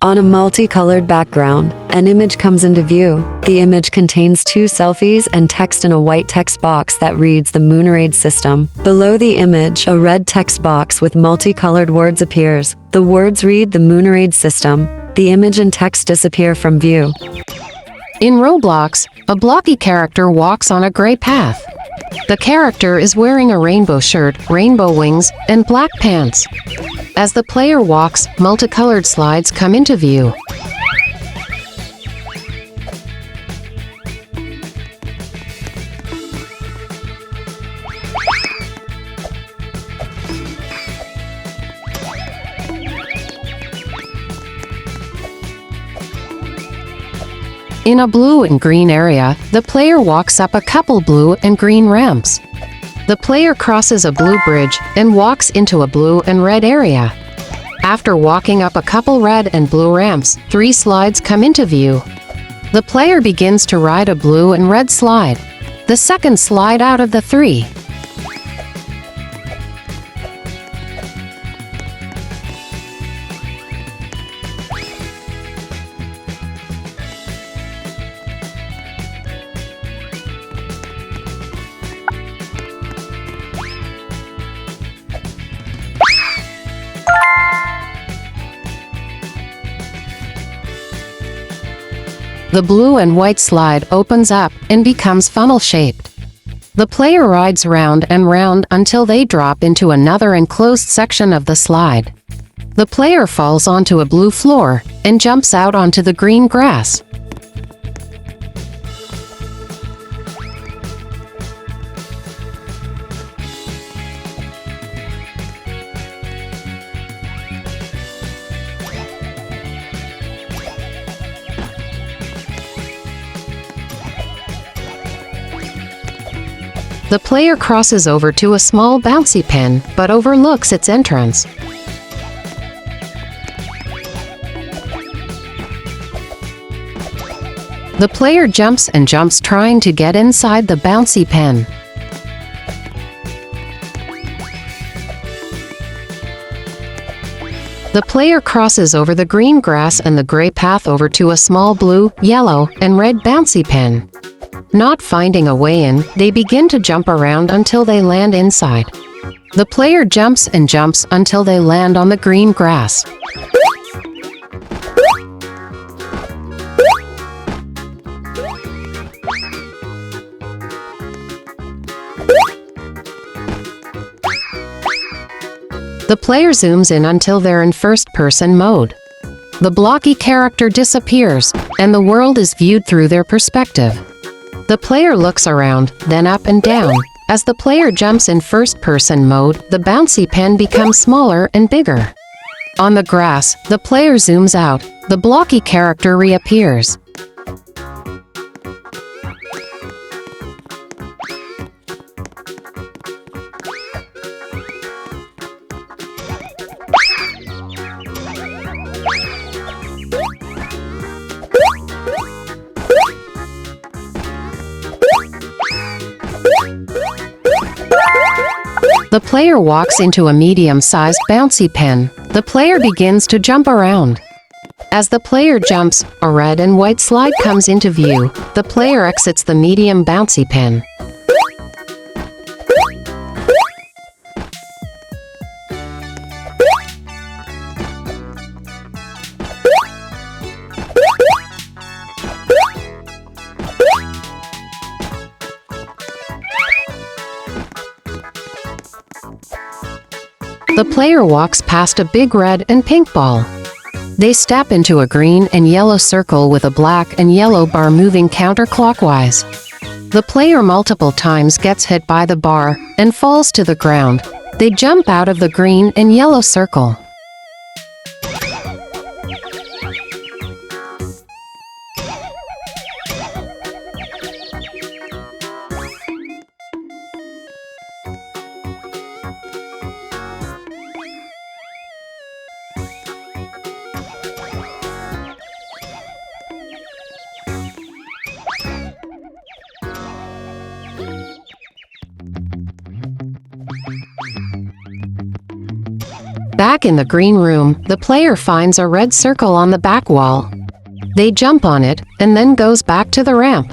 On a multicolored background, an image comes into view. The image contains two selfies and text in a white text box that reads the Moonraid system. Below the image, a red text box with multicolored words appears. The words read the Moonraid system. The image and text disappear from view. In Roblox, a blocky character walks on a gray path. The character is wearing a rainbow shirt, rainbow wings, and black pants. As the player walks, multicolored slides come into view. In a blue and green area, the player walks up a couple blue and green ramps. The player crosses a blue bridge and walks into a blue and red area. After walking up a couple red and blue ramps, 3 slides come into view. The player begins to ride a blue and red slide. The second slide out of the 3. The blue and white slide opens up and becomes funnel-shaped. The player rides round and round until they drop into another enclosed section of the slide. The player falls onto a blue floor and jumps out onto the green grass. The player crosses over to a small bouncy pen, but overlooks its entrance. The player jumps and jumps trying to get inside the bouncy pen. The player crosses over the green grass and the gray path over to a small blue, yellow, and red bouncy pen. Not finding a way in, they begin to jump around until they land inside. The player jumps and jumps until they land on the green grass. The player zooms in until they're in first-person mode. The blocky character disappears, and the world is viewed through their perspective. The player looks around, then up and down. As the player jumps in first-person mode, the bouncy pen becomes smaller and bigger. On the grass, the player zooms out. The blocky character reappears. The player walks into a medium-sized bouncy pen. The player begins to jump around. As the player jumps, a red and white slide comes into view. The player exits the medium bouncy pen. The player walks past a big red and pink ball. They step into a green and yellow circle with a black and yellow bar moving counterclockwise. The player multiple times gets hit by the bar and falls to the ground. They jump out of the green and yellow circle. Back in the green room, the player finds a red circle on the back wall. They jump on it, and then goes back to the ramp.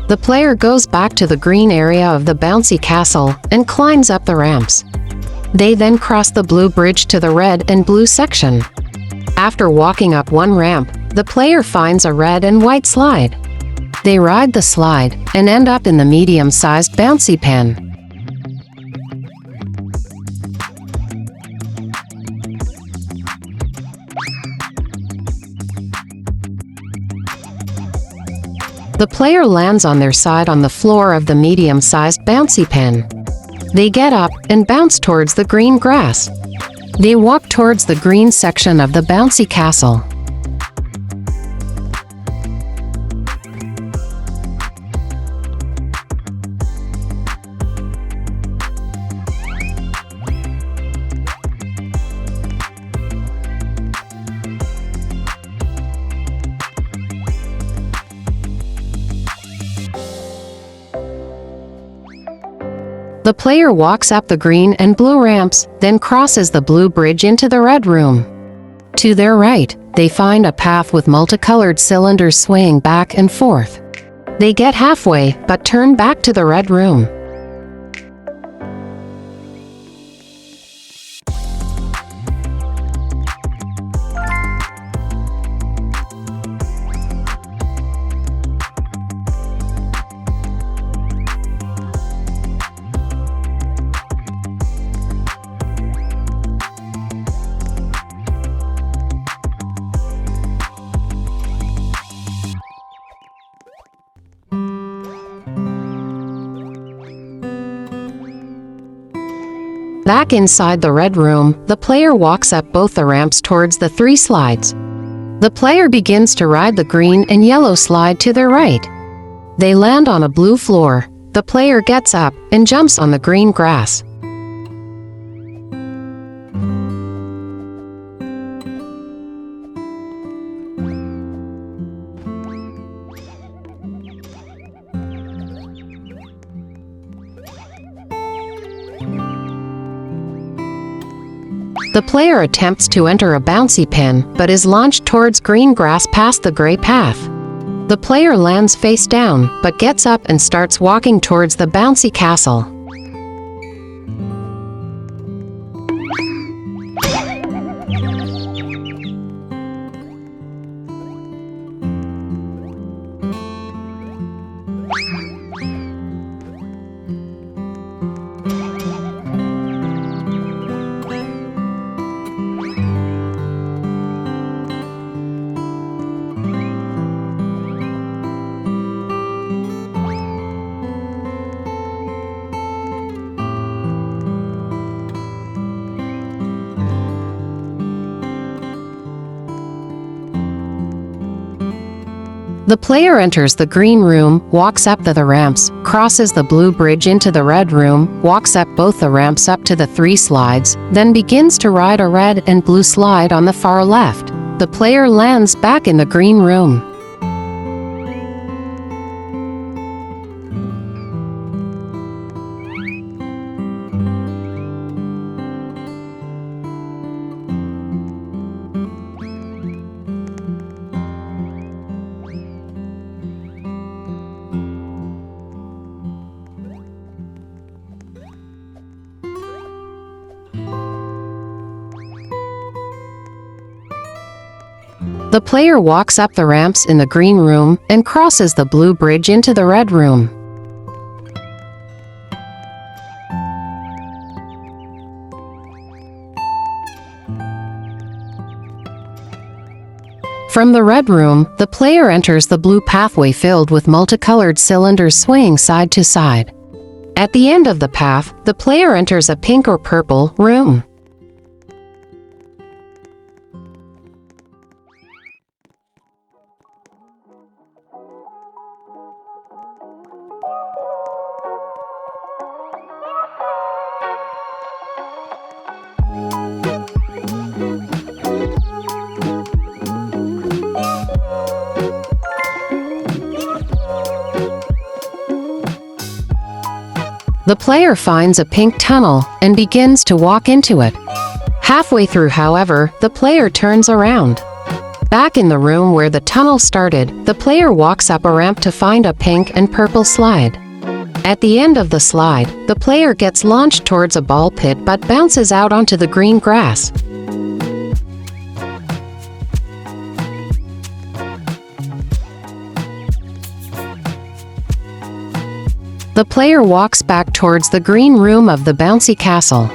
The player goes back to the green area of the bouncy castle and climbs up the ramps. They then cross the blue bridge to the red and blue section. After walking up one ramp, the player finds a red and white slide. They ride the slide and end up in the medium-sized bouncy pen. The player lands on their side on the floor of the medium-sized bouncy pen. They get up and bounce towards the green grass. They walk towards the green section of the bouncy castle. The player walks up the green and blue ramps, then crosses the blue bridge into the red room. To their right, they find a path with multicolored cylinders swaying back and forth. They get halfway, but turn back to the red room. Back inside the red room, the player walks up both the ramps towards the 3 slides. The player begins to ride the green and yellow slide to their right. They land on a blue floor. The player gets up and jumps on the green grass. The player attempts to enter a bouncy pen, but is launched towards green grass past the gray path. The player lands face down, but gets up and starts walking towards the bouncy castle. The player enters the green room, walks up the ramps, crosses the blue bridge into the red room, walks up both the ramps up to the 3 slides, then begins to ride a red and blue slide on the far left. The player lands back in the green room. The player walks up the ramps in the green room and crosses the blue bridge into the red room. From the red room, the player enters the blue pathway filled with multicolored cylinders swaying side to side. At the end of the path, the player enters a pink or purple room. The player finds a pink tunnel and begins to walk into it. Halfway through, however, the player turns around. Back in the room where the tunnel started, the player walks up a ramp to find a pink and purple slide. At the end of the slide, the player gets launched towards a ball pit but bounces out onto the green grass. The player walks back towards the green room of the bouncy castle.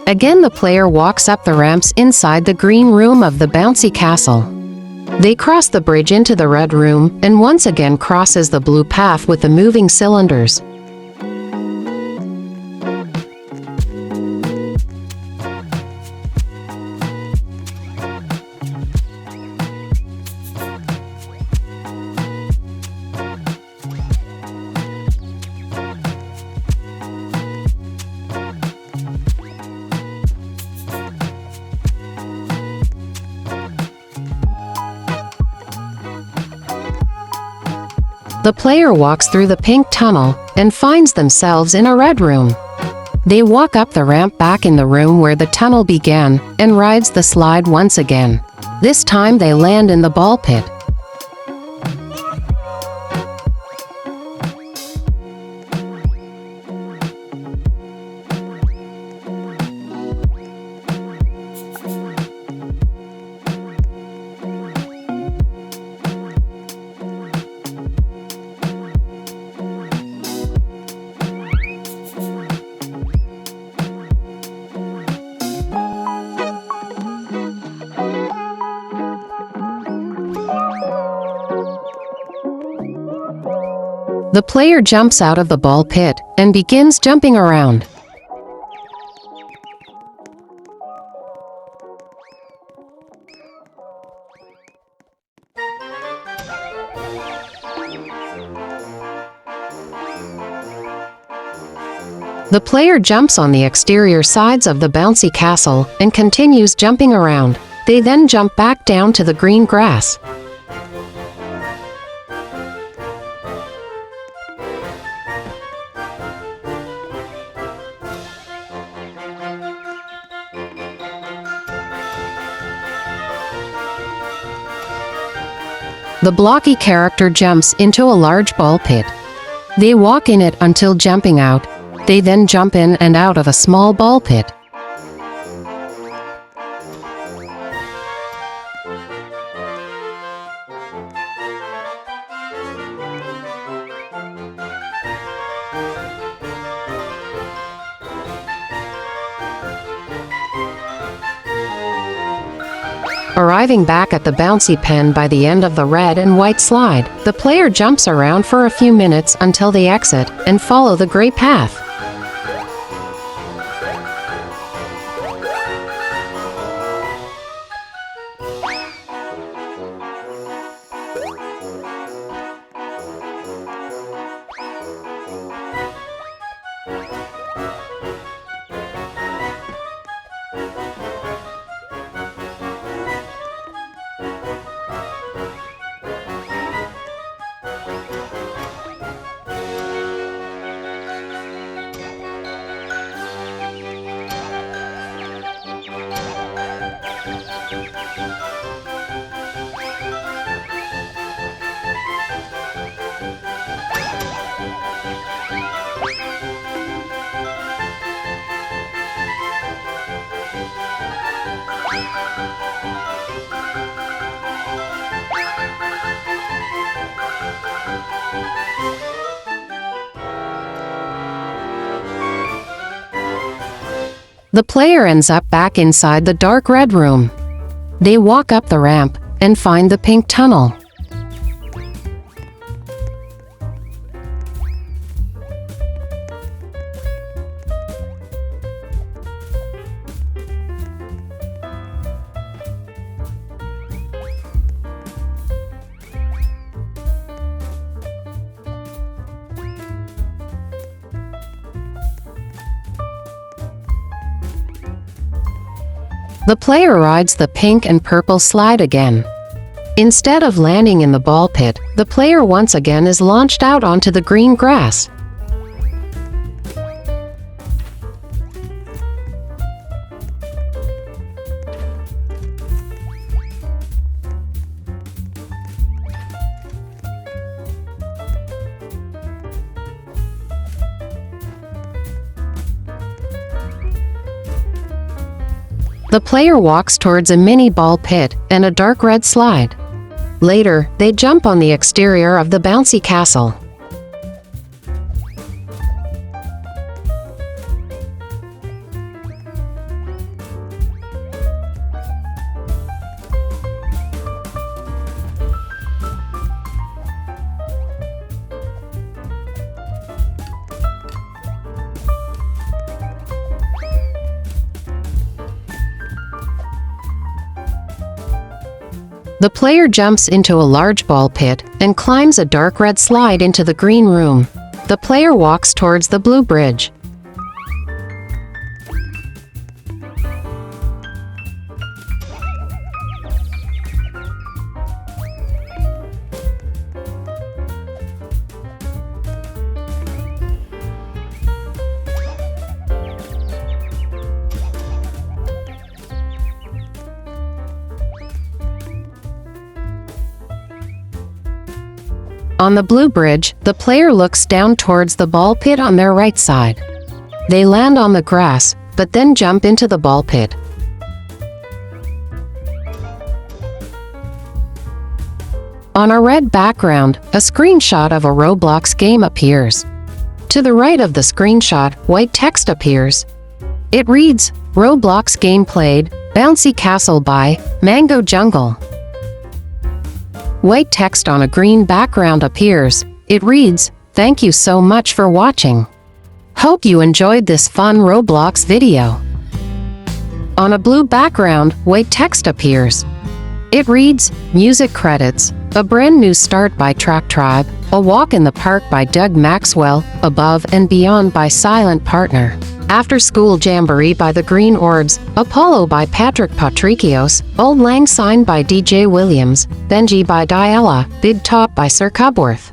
Again, the player walks up the ramps inside the green room of the bouncy castle. They cross the bridge into the red room and once again crosses the blue path with the moving cylinders. The player walks through the pink tunnel and finds themselves in a red room. They walk up the ramp back in the room where the tunnel began and rides the slide once again. This time they land in the ball pit. The player jumps out of the ball pit and begins jumping around. The player jumps on the exterior sides of the bouncy castle and continues jumping around. They then jump back down to the green grass. The blocky character jumps into a large ball pit. They walk in it until jumping out. They then jump in and out of a small ball pit. Arriving back at the bouncy pen by the end of the red and white slide, the player jumps around for a few minutes until they exit and follow the gray path. The player ends up back inside the dark red room. They walk up the ramp and find the pink tunnel. The player rides the pink and purple slide again. Instead of landing in the ball pit, the player once again is launched out onto the green grass. The player walks towards a mini ball pit and a dark red slide. Later, they jump on the exterior of the bouncy castle. The player jumps into a large ball pit and climbs a dark red slide into the green room. The player walks towards the blue bridge. On the blue bridge, the player looks down towards the ball pit on their right side. They land on the grass, but then jump into the ball pit. On a red background, a screenshot of a Roblox game appears. To the right of the screenshot, white text appears. It reads, "Roblox game played, Bouncy Castle by Mango Jungle." White text on a green background appears. It reads, "Thank you so much for watching. Hope you enjoyed this fun Roblox video." On a blue background, white text appears. It reads, "Music credits, A Brand New Start by Track Tribe, A Walk in the Park by Doug Maxwell, Above and Beyond by Silent Partner, After School Jamboree by The Green Orbs, Apollo by Patrick Patricios, Old Lang Syne by DJ Williams, Benji by Diella, Big Top by Sir Cubworth."